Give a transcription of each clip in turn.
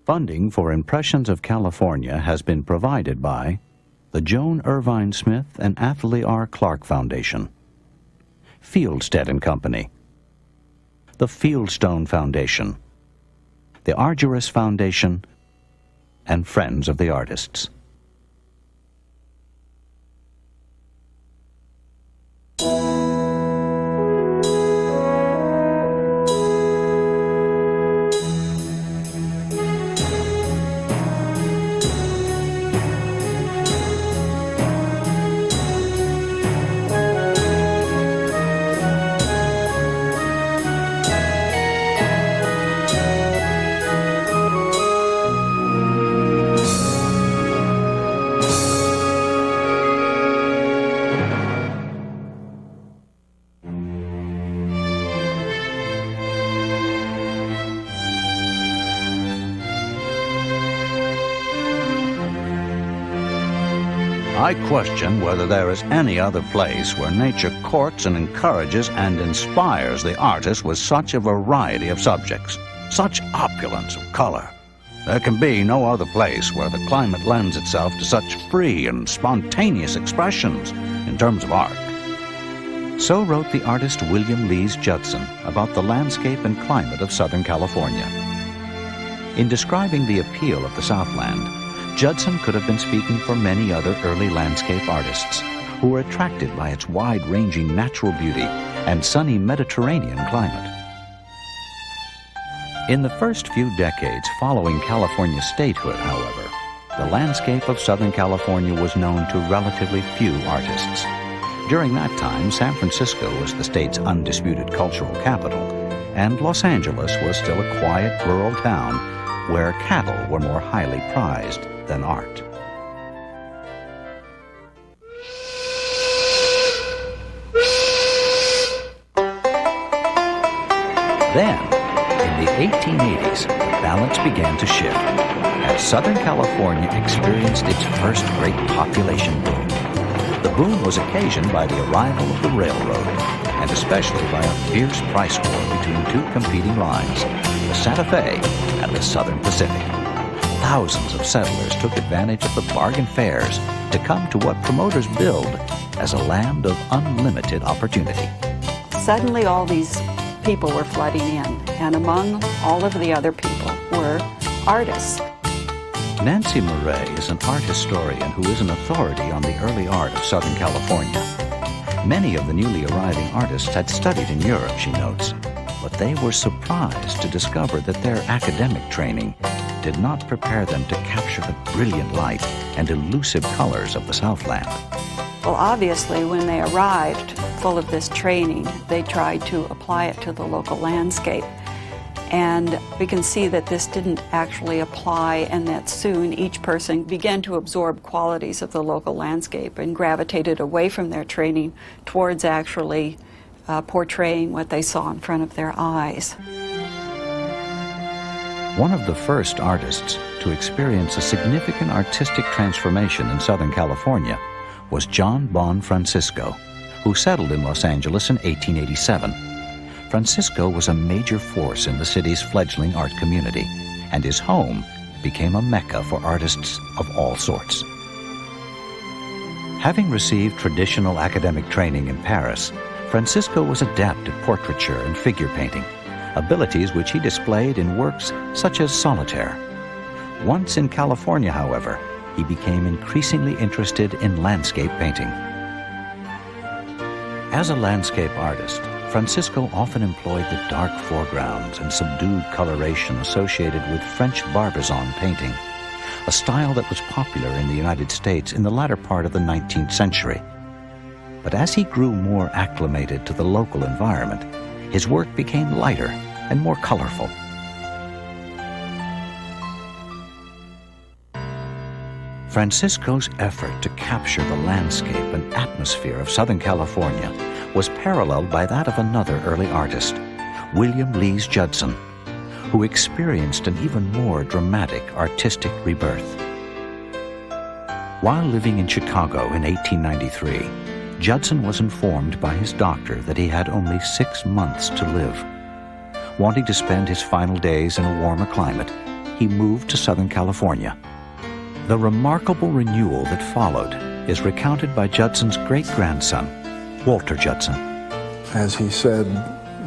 Funding for Impressions of California has been provided by the Joan Irvine Smith and Athalie R. Clark Foundation, Fieldstead and Company, the Fieldstone Foundation, the Argyris Foundation, and Friends of the Artists. I question whether there is any other place where nature courts and encourages and inspires the artist with such a variety of subjects, such opulence of color. There can be no other place where the climate lends itself to such free and spontaneous expressions in terms of art. So wrote the artist William Lees Judson about the landscape and climate of Southern California. In describing the appeal of the Southland, Judson could have been speaking for many other early landscape artists who were attracted by its wide-ranging natural beauty and sunny Mediterranean climate. In the first few decades following California's statehood, however, the landscape of Southern California was known to relatively few artists. During that time, San Francisco was the state's undisputed cultural capital, and Los Angeles was still a quiet rural town where cattle were more highly prized than art. Then, in the 1880s, the balance began to shift as Southern California experienced its first great population boom. The boom was occasioned by the arrival of the railroad, and especially by a fierce price war between two competing lines, the Santa Fe and the Southern Pacific. Thousands of settlers took advantage of the bargain fares to come to what promoters billed as a land of unlimited opportunity. Suddenly all these people were flooding in, and among all of the other people were artists. Nancy Murray is an art historian who is an authority on the early art of Southern California. Many of the newly arriving artists had studied in Europe, she notes, but they were surprised to discover that their academic training did not prepare them to capture the brilliant light and elusive colors of the Southland. Well, obviously, when they arrived full of this training, they tried to apply it to the local landscape. And we can see that this didn't actually apply, and that soon each person began to absorb qualities of the local landscape and gravitated away from their training towards actually portraying what they saw in front of their eyes. One of the first artists to experience a significant artistic transformation in Southern California was John Bon Francisco, who settled in Los Angeles in 1887. Francisco was a major force in the city's fledgling art community, and his home became a mecca for artists of all sorts. Having received traditional academic training in Paris, Francisco was adept at portraiture and figure painting, abilities which he displayed in works such as Solitaire. Once in California, however, he became increasingly interested in landscape painting. As a landscape artist, Francisco often employed the dark foregrounds and subdued coloration associated with French Barbizon painting, a style that was popular in the United States in the latter part of the 19th century. But as he grew more acclimated to the local environment, his work became lighter and more colorful. Francisco's effort to capture the landscape and atmosphere of Southern California was paralleled by that of another early artist, William Lees Judson, who experienced an even more dramatic artistic rebirth. While living in Chicago in 1893, Judson was informed by his doctor that he had only 6 months to live. Wanting to spend his final days in a warmer climate, he moved to Southern California. The remarkable renewal that followed is recounted by Judson's great-grandson, Walter Judson. As he said,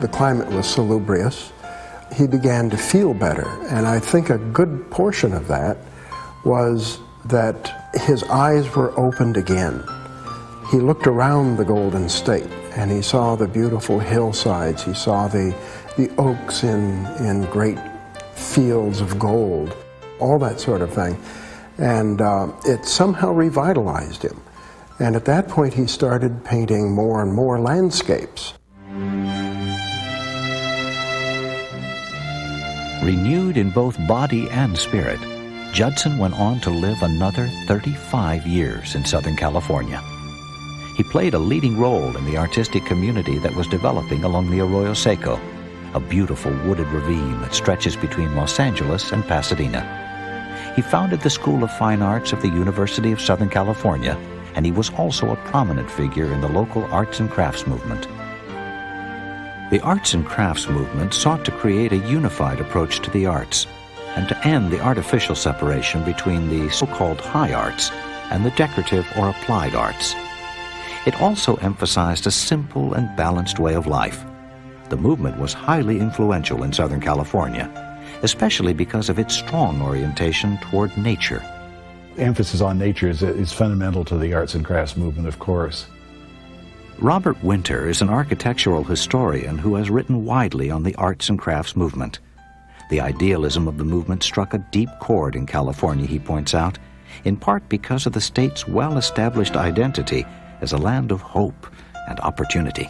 the climate was salubrious. He began to feel better, and I think a good portion of that was that his eyes were opened again. He looked around the Golden State, and he saw the beautiful hillsides. He saw the oaks in great fields of gold, all that sort of thing. And it somehow revitalized him. And at that point, he started painting more and more landscapes. Renewed in both body and spirit, Judson went on to live another 35 years in Southern California. He played a leading role in the artistic community that was developing along the Arroyo Seco, a beautiful wooded ravine that stretches between Los Angeles and Pasadena. He founded the School of Fine Arts of the University of Southern California, and he was also a prominent figure in the local arts and crafts movement. The arts and crafts movement sought to create a unified approach to the arts and to end the artificial separation between the so-called high arts and the decorative or applied arts. It also emphasized a simple and balanced way of life. The movement was highly influential in Southern California, especially because of its strong orientation toward nature. Emphasis on nature is fundamental to the arts and crafts movement, of course. Robert Winter is an architectural historian who has written widely on the arts and crafts movement. The idealism of the movement struck a deep chord in California, he points out, in part because of the state's well-established identity as a land of hope and opportunity.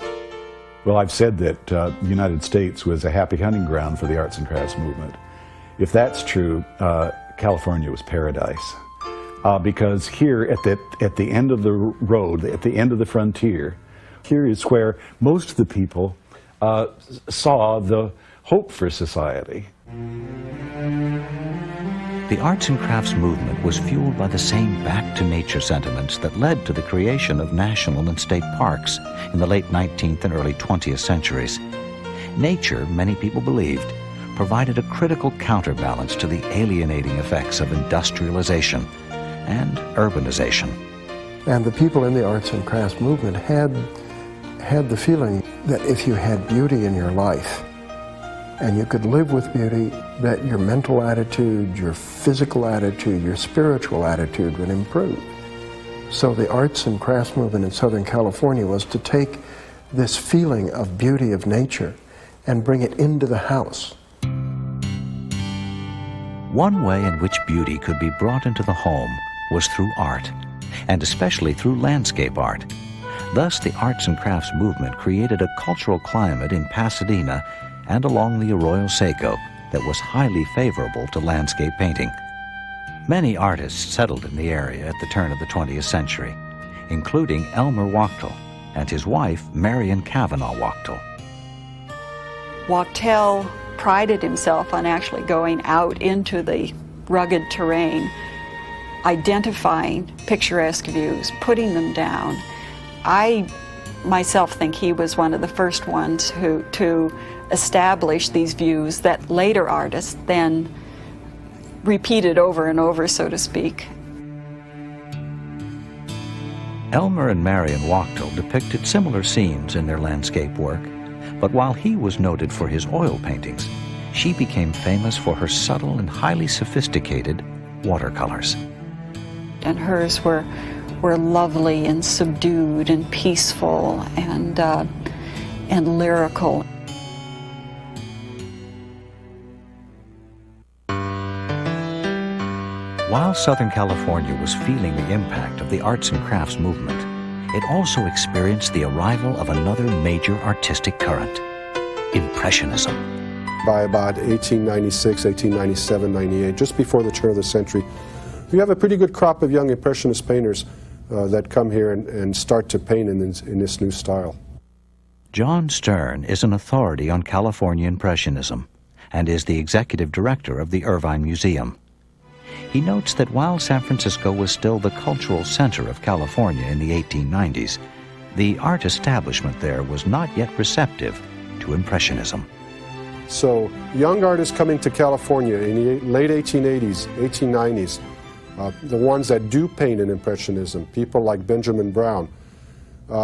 Well, I've said that the United States was a happy hunting ground for the arts and crafts movement. If that's true, California was paradise. Because here at the end of the road, at the end of the frontier, here is where most of the people saw the hope for society. The arts and crafts movement was fueled by the same back-to-nature sentiments that led to the creation of national and state parks in the late 19th and early 20th centuries. Nature, many people believed, provided a critical counterbalance to the alienating effects of industrialization and urbanization. And the people in the arts and crafts movement had the feeling that if you had beauty in your life, and you could live with beauty, that your mental attitude, your physical attitude, your spiritual attitude would improve. So the arts and crafts movement in Southern California was to take this feeling of beauty of nature and bring it into the house. One way in which beauty could be brought into the home was through art, and especially through landscape art. Thus, the arts and crafts movement created a cultural climate in Pasadena and along the Arroyo Seco that was highly favorable to landscape painting. Many artists settled in the area at the turn of the 20th century, including Elmer Wachtel and his wife, Marion Cavanaugh Wachtel. Wachtel prided himself on actually going out into the rugged terrain, identifying picturesque views, putting them down. I myself think he was one of the first ones to establish these views that later artists then repeated over and over, so to speak. Elmer and Marion Wachtel depicted similar scenes in their landscape work, but while he was noted for his oil paintings, she became famous for her subtle and highly sophisticated watercolors. And hers were lovely and subdued and peaceful and lyrical. While Southern California was feeling the impact of the arts and crafts movement, it also experienced the arrival of another major artistic current, Impressionism. By about 1896, 1897, 98, just before the turn of the century, we have a pretty good crop of young Impressionist painters that come here and start to paint in this new style. John Stern is an authority on California Impressionism and is the executive director of the Irvine Museum. He notes that while San Francisco was still the cultural center of California in the 1890s, the art establishment there was not yet receptive to Impressionism. So young artists coming to California in the late 1880s, 1890s, the ones that do paint in Impressionism, people like Benjamin Brown,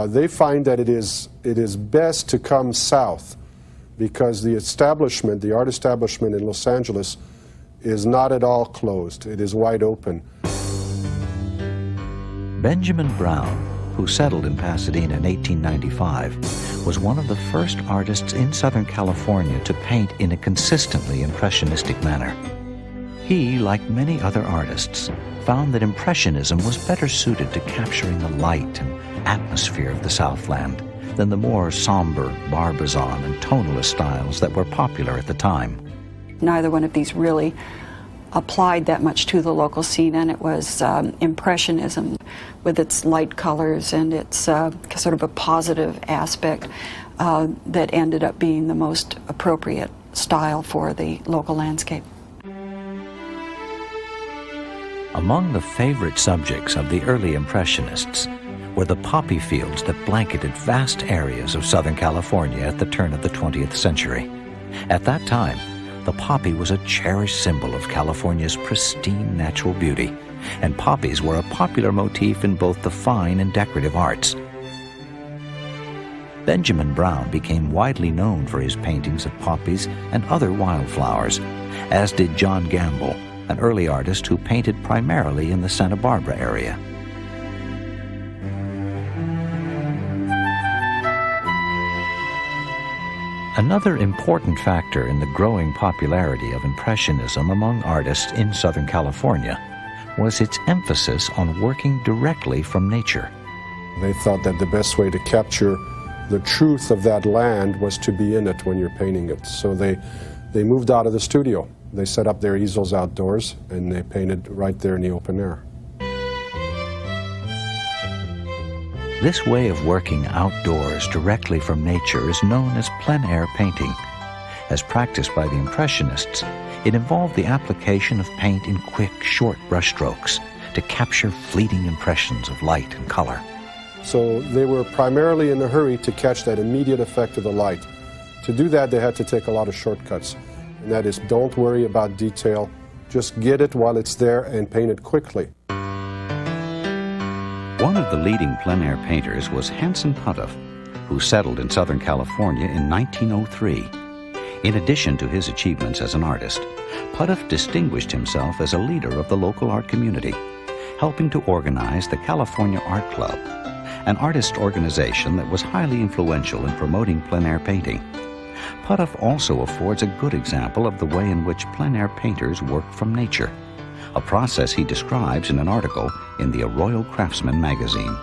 they find that it is best to come south because the establishment, the art establishment in Los Angeles, is not at all closed. It is wide open. Benjamin Brown, who settled in Pasadena in 1895, was one of the first artists in Southern California to paint in a consistently impressionistic manner. He, like many other artists, found that Impressionism was better suited to capturing the light and atmosphere of the Southland than the more somber Barbizon and tonalist styles that were popular at the time. Neither one of these really applied that much to the local scene, and it was Impressionism with its light colors and its sort of a positive aspect that ended up being the most appropriate style for the local landscape. Among the favorite subjects of the early Impressionists were the poppy fields that blanketed vast areas of Southern California at the turn of the 20th century. At that time, the poppy was a cherished symbol of California's pristine natural beauty, and poppies were a popular motif in both the fine and decorative arts. Benjamin Brown became widely known for his paintings of poppies and other wildflowers, as did John Gamble, an early artist who painted primarily in the Santa Barbara area. Another important factor in the growing popularity of Impressionism among artists in Southern California was its emphasis on working directly from nature. They thought that the best way to capture the truth of that land was to be in it when you're painting it. So they moved out of the studio. They set up their easels outdoors and they painted right there in the open air. This way of working outdoors directly from nature is known as plein air painting. As practiced by the Impressionists, it involved the application of paint in quick, short brushstrokes to capture fleeting impressions of light and color. So they were primarily in a hurry to catch that immediate effect of the light. To do that, they had to take a lot of shortcuts. And that is, don't worry about detail. Just get it while it's there and paint it quickly. One of the leading plein air painters was Hanson Puttoff, who settled in Southern California in 1903. In addition to his achievements as an artist, Puttoff distinguished himself as a leader of the local art community, helping to organize the California Art Club, an artist organization that was highly influential in promoting plein air painting. Puttoff also affords a good example of the way in which plein air painters work from nature, a process he describes in an article in the Royal Craftsman magazine.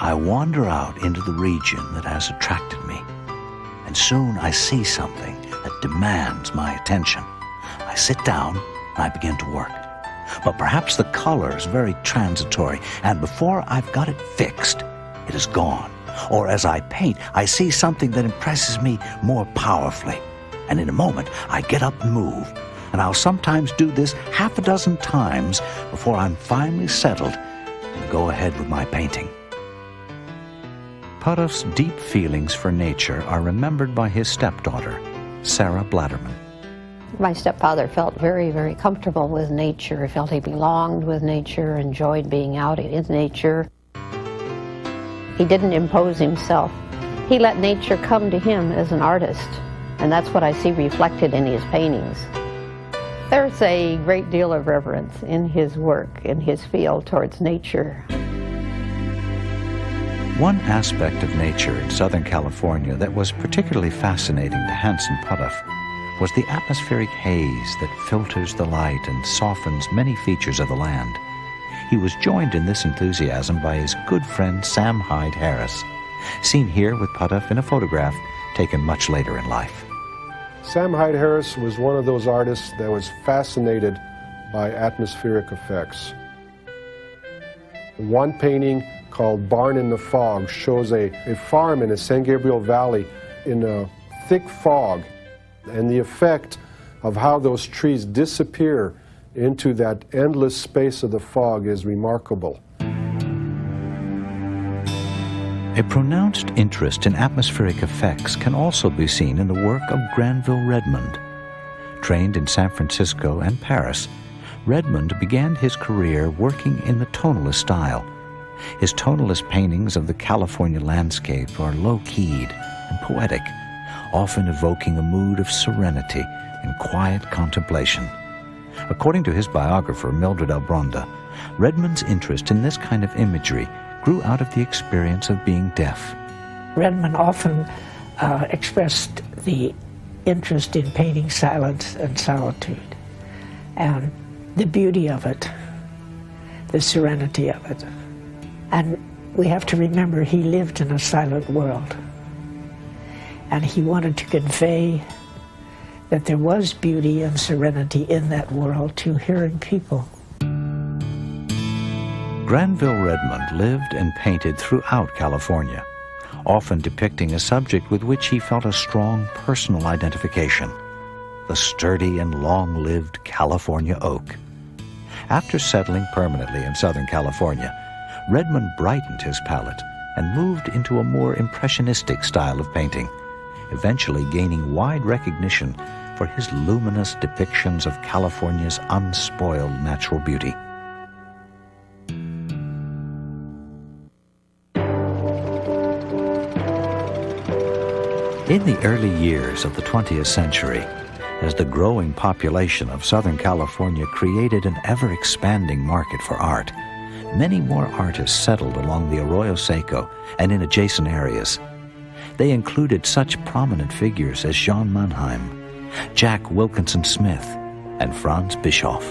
I wander out into the region that has attracted me, and soon I see something that demands my attention. I sit down and I begin to work. But perhaps the color is very transitory, and before I've got it fixed, it is gone. Or as I paint, I see something that impresses me more powerfully, and in a moment I get up and move. And I'll sometimes do this half a dozen times before I'm finally settled and go ahead with my painting. Puttoff's deep feelings for nature are remembered by his stepdaughter, Sarah Blatterman. My stepfather felt very, very comfortable with nature. He felt he belonged with nature, enjoyed being out in nature. He didn't impose himself. He let nature come to him as an artist, and that's what I see reflected in his paintings. There's a great deal of reverence in his work, in his feel towards nature. One aspect of nature in Southern California that was particularly fascinating to Hanson Puttoff was the atmospheric haze that filters the light and softens many features of the land. He was joined in this enthusiasm by his good friend Sam Hyde Harris, seen here with Puttoff in a photograph taken much later in life. Sam Hyde Harris was one of those artists that was fascinated by atmospheric effects. One painting called Barn in the Fog shows a farm in the San Gabriel Valley in a thick fog, and the effect of how those trees disappear into that endless space of the fog is remarkable. A pronounced interest in atmospheric effects can also be seen in the work of Granville Redmond. Trained in San Francisco and Paris, Redmond began his career working in the tonalist style. His tonalist paintings of the California landscape are low-keyed and poetic, often evoking a mood of serenity and quiet contemplation. According to his biographer, Mildred Albronda, Redmond's interest in this kind of imagery grew out of the experience of being deaf. Redmond often expressed the interest in painting silence and solitude, and the beauty of it, the serenity of it. And we have to remember he lived in a silent world, and he wanted to convey that there was beauty and serenity in that world to hearing people. Granville Redmond lived and painted throughout California, often depicting a subject with which he felt a strong personal identification, the sturdy and long-lived California oak. After settling permanently in Southern California, Redmond brightened his palette and moved into a more impressionistic style of painting, eventually gaining wide recognition for his luminous depictions of California's unspoiled natural beauty. In the early years of the 20th century, as the growing population of Southern California created an ever-expanding market for art, many more artists settled along the Arroyo Seco and in adjacent areas. They included such prominent figures as Jean Mannheim, Jack Wilkinson Smith, and Franz Bischoff.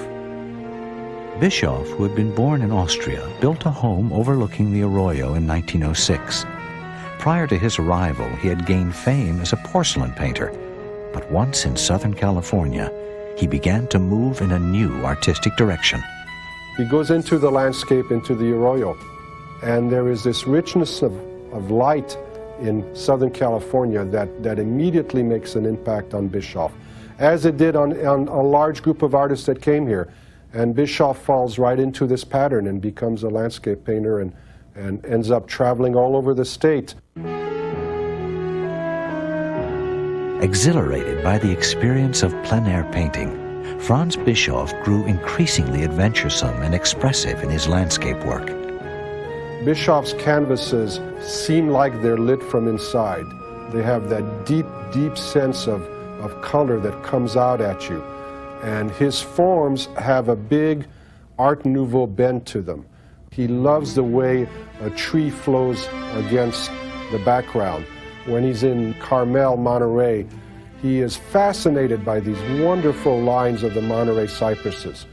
Bischoff, who had been born in Austria, built a home overlooking the Arroyo in 1906. Prior to his arrival, he had gained fame as a porcelain painter, but once in Southern California, he began to move in a new artistic direction. He goes into the landscape, into the Arroyo, and there is this richness of light in Southern California that immediately makes an impact on Bischoff, as it did on a large group of artists that came here. And Bischoff falls right into this pattern and becomes a landscape painter and ends up traveling all over the state. Exhilarated by the experience of plein-air painting, Franz Bischoff grew increasingly adventuresome and expressive in his landscape work. Bischoff's canvases seem like they're lit from inside. They have that deep, deep sense of color that comes out at you. And his forms have a big Art Nouveau bend to them. He loves the way a tree flows against the background. When he's in Carmel, Monterey, he is fascinated by these wonderful lines of the Monterey cypresses.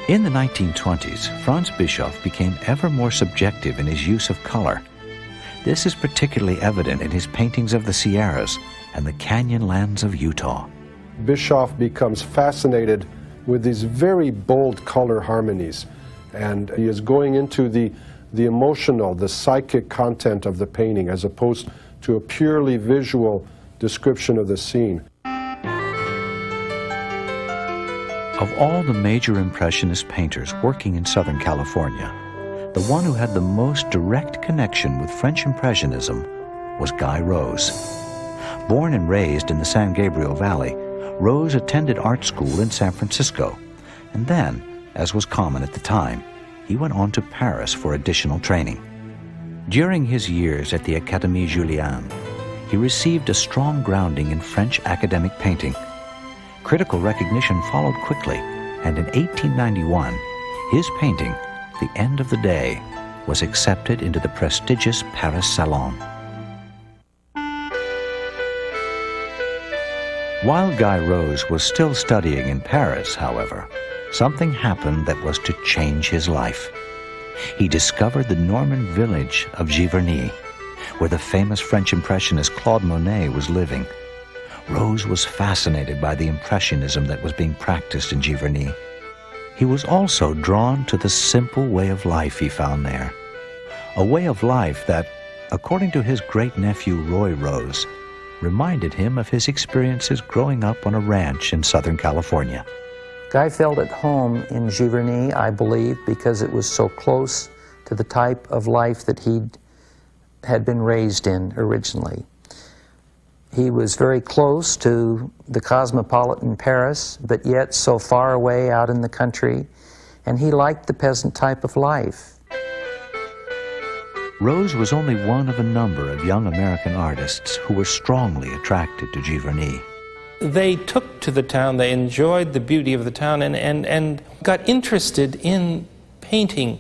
In the 1920s, Franz Bischoff became ever more subjective in his use of color. This is particularly evident in his paintings of the Sierras and the canyon lands of Utah. Bischoff becomes fascinated with these very bold color harmonies, and he is going into the emotional, the psychic content of the painting as opposed to a purely visual description of the scene. Of all the major Impressionist painters working in Southern California, the one who had the most direct connection with French Impressionism was Guy Rose. Born and raised in the San Gabriel Valley, Rose attended art school in San Francisco, and then, as was common at the time, he went on to Paris for additional training. During his years at the Académie Julian, he received a strong grounding in French academic painting. Critical recognition followed quickly, and in 1891, his painting, The End of the Day, was accepted into the prestigious Paris Salon. While Guy Rose was still studying in Paris, however, something happened that was to change his life. He discovered the Norman village of Giverny, where the famous French Impressionist Claude Monet was living. Rose was fascinated by the Impressionism that was being practiced in Giverny. He was also drawn to the simple way of life he found there, a way of life that, according to his great-nephew Roy Rose, reminded him of his experiences growing up on a ranch in Southern California. Guy felt at home in Giverny, I believe, because it was so close to to the type of life that he had been raised in originally. He was very close to the cosmopolitan Paris, but yet so far away out in the country, and he liked the peasant type of life. Rose was only one of a number of young American artists who were strongly attracted to Giverny. They took to the town, they enjoyed the beauty of the town, and got interested in painting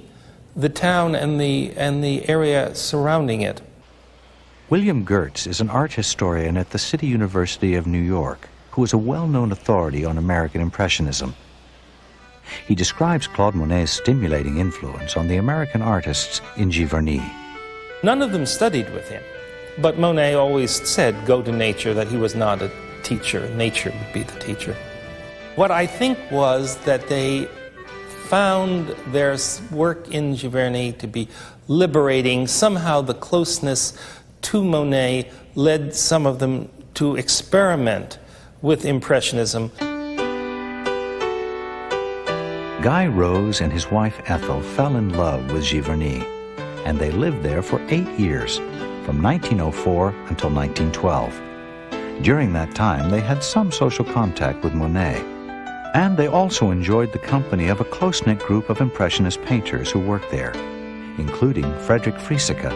the town and the area surrounding it. William Gertz is an art historian at the City University of New York who is a well-known authority on American Impressionism. He describes Claude Monet's stimulating influence on the American artists in Giverny. None of them studied with him, but Monet always said, go to nature, that he was not a teacher. Nature would be the teacher. What I think was that they found their work in Giverny to be liberating. Somehow the closeness to Monet led some of them to experiment with Impressionism. Guy Rose and his wife Ethel fell in love with Giverny, and they lived there for 8 years, from 1904 until 1912. During that time, they had some social contact with Monet, and they also enjoyed the company of a close-knit group of Impressionist painters who worked there, including Frederick Frieseke,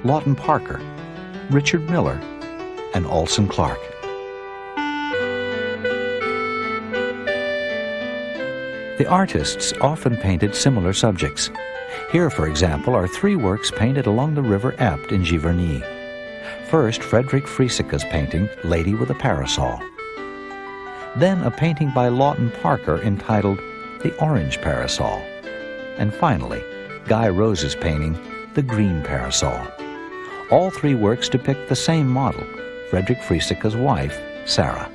Lawton Parker, Richard Miller, and Orson Clark. The artists often painted similar subjects. Here, for example, are 3 works painted along the River Ept in Giverny. First, Frederick Frieseke's painting, Lady with a Parasol. Then a painting by Lawton Parker entitled The Orange Parasol. And finally, Guy Rose's painting, The Green Parasol. All 3 works depict the same model, Frederick Frieseke's wife, Sarah.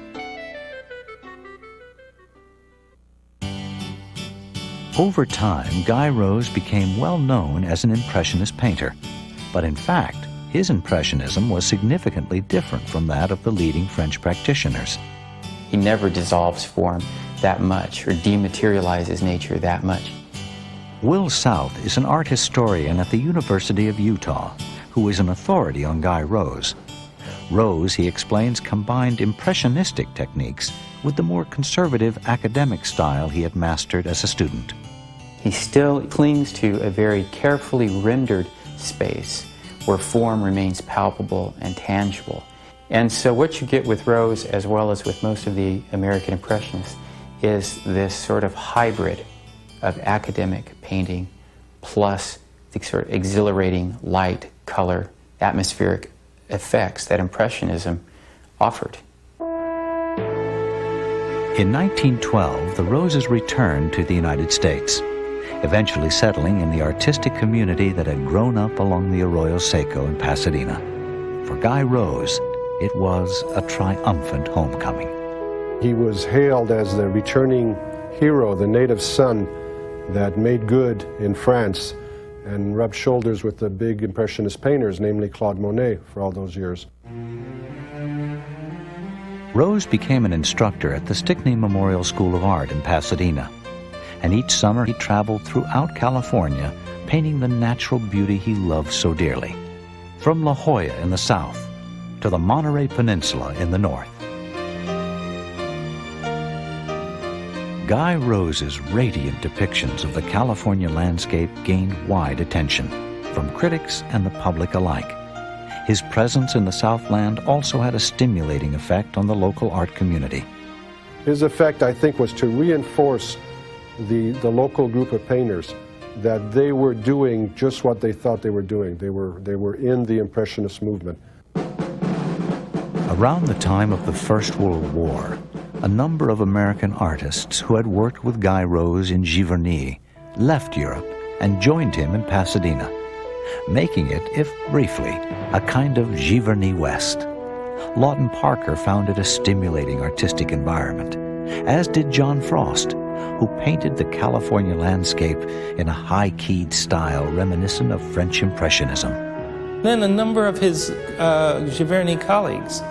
Over time, Guy Rose became well known as an Impressionist painter, but in fact, his Impressionism was significantly different from that of the leading French practitioners. He never dissolves form that much or dematerializes nature that much. Will South is an art historian at the University of Utah who is an authority on Guy Rose. Rose, he explains, combined impressionistic techniques with the more conservative academic style he had mastered as a student. He still clings to a very carefully rendered space where form remains palpable and tangible. And so what you get with Rose, as well as with most of the American Impressionists, is this sort of hybrid of academic painting plus the sort of exhilarating light, color, atmospheric effects that Impressionism offered. In 1912, the Roses returned to the United States, eventually settling in the artistic community that had grown up along the Arroyo Seco in Pasadena. For Guy Rose, it was a triumphant homecoming. He was hailed as the returning hero, the native son that made good in France and rubbed shoulders with the big Impressionist painters, namely Claude Monet, for all those years. Rose became an instructor at the Stickney Memorial School of Art in Pasadena, and each summer he traveled throughout California painting the natural beauty he loved so dearly, from La Jolla in the south to the Monterey Peninsula in the north. Guy Rose's radiant depictions of the California landscape gained wide attention from critics and the public alike. His presence in the Southland also had a stimulating effect on the local art community. His effect, I think, was to reinforce the local group of painters that they were doing just what they thought they were doing. They were in the Impressionist movement. Around the time of the First World War, a number of American artists who had worked with Guy Rose in Giverny left Europe and joined him in Pasadena, making it, if briefly, a kind of Giverny West. Lawton Parker found it a stimulating artistic environment, as did John Frost, who painted the California landscape in a high-keyed style reminiscent of French Impressionism. Then a number of his Giverny colleagues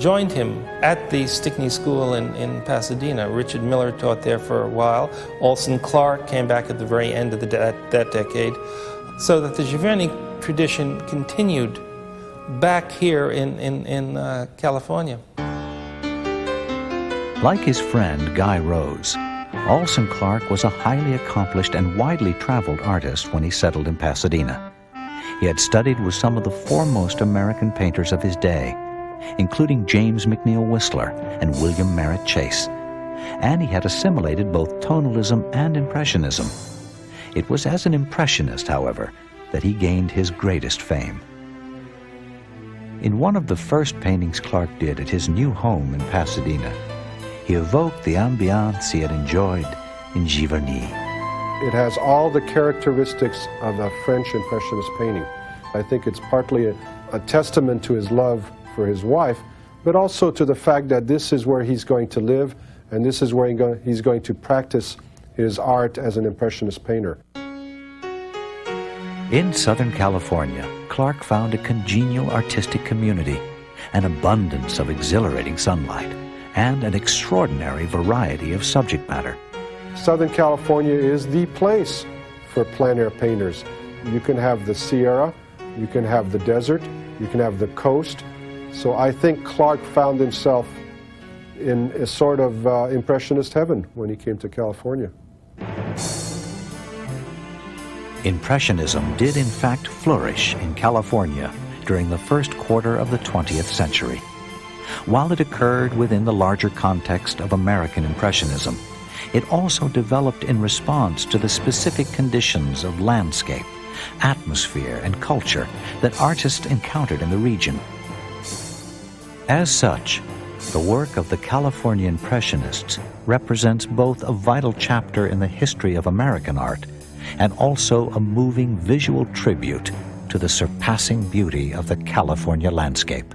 joined him at the Stickney School in Pasadena. Richard Miller taught there for a while. Orson Clark came back at the very end of that decade. so that the Giverny tradition continued back here in California. Like his friend Guy Rose, Orson Clark was a highly accomplished and widely traveled artist when he settled in Pasadena. He had studied with some of the foremost American painters of his day, including James McNeill Whistler and William Merritt Chase, and he had assimilated both tonalism and Impressionism. It was as an Impressionist, however, that he gained his greatest fame. In one of the first paintings Clark did at his new home in Pasadena, he evoked the ambiance he had enjoyed in Giverny. It has all the characteristics of a French Impressionist painting. I think it's partly a testament to his love for his wife, but also to the fact that this is where he's going to live, and this is where he's going to practice his art as an Impressionist painter. In Southern California, Clark found a congenial artistic community, an abundance of exhilarating sunlight, and an extraordinary variety of subject matter. Southern California is the place for plein air painters. You can have the Sierra, you can have the desert, you can have the coast. So I think Clark found himself in a sort of Impressionist heaven when he came to California. Impressionism did in fact flourish in California during the first quarter of the 20th century. While it occurred within the larger context of American Impressionism, it also developed in response to the specific conditions of landscape, atmosphere, and culture that artists encountered in the region. As such, the work of the California Impressionists represents both a vital chapter in the history of American art and also a moving visual tribute to the surpassing beauty of the California landscape.